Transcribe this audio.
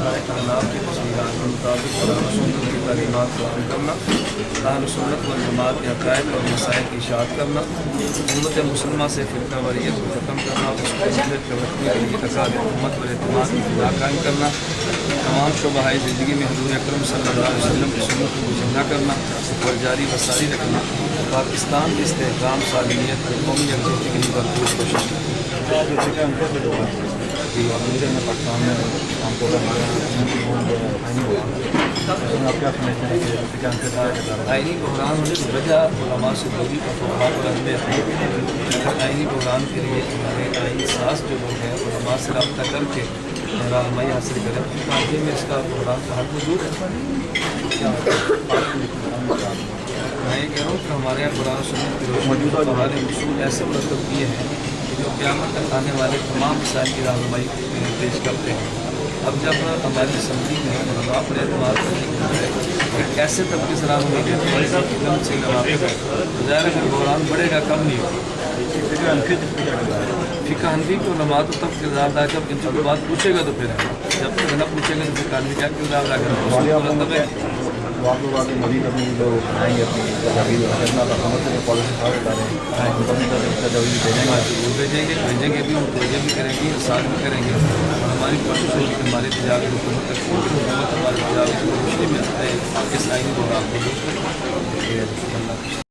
احناف کی تشریحات کے مطابق قرآن و سنت کی تعلیمات کو عمل کرنا، اہل سنت و جماعت کے عقائد اور مسائل کی اشاعت کرنا، امت مسلمہ سے فرقہ واریت کو ختم کرنا، اس کو ملت کے رکھنے کے لیے اتحاد امت اور اعتماد کی فلاح قائم کرنا، تمام شعبۂ زندگی میں حضور اکرم صلی اللہ علیہ وسلم کی سنت کو زندہ کرنا اور جاری و ساری رکھنا، پاکستان کی استحکام، سالمیت اور قومی یکجہتی کے لیے بھرپور کوشش کرنا۔ پاکستان میں عام طور پر آئینی بحران ہونے کی وجہ علماء سے دوری کا فقہاء اور اہل حدیث آئینی بحران کے لیے ہمارے آئین ساز جو لوگ ہیں علماء سے رابطہ کر کے رہنمائی حاصل کریں، تاکہ میں اس کا بحران کا حل موجود ہے۔ میں یہ کہہ رہا ہوں کہ ہمارے یہاں قرآن و سنت کی روشنی میں ہمارے اصول ایسے مرتب کیے ہیں جو قیامت تک آنے والے تمام مسائل کی رہنمائی پیش کرتے ہیں۔ اب جب ہماری اسمبلی میں علماء پر اعتماد کرنے کی ہے کہ کیسے طبقے سے رہنمائی دیتے ہیں غلط سے واقف ہے، ظاہر ہے کہ بحران بڑھے گا، کم نہیں ہوگا۔ فقہ حنفی کے علماء تو تب کردار ادا جب ان سے کوئی بات پوچھے گا تو پھر ہے، جب تک نہ پوچھے گا تو پھر قانونی کیا کردار ادا کرنا ہے۔ مزید اپنی جو بنائیں گے اپنی تجاویز اپنا سمجھتے ہیں پالیسی خاص بتا رہے ہیں تجاویز بھیجیں گے بھی، متوجہ بھی کریں گے، ارسال بھی کریں گے، اور ہماری کوشش ہوگی کہ ہماری تجاویز حکومت تک پہنچے، حکومت ہماری تجاویز کو روشنی میں اس آئینی بحران کو دور کرے۔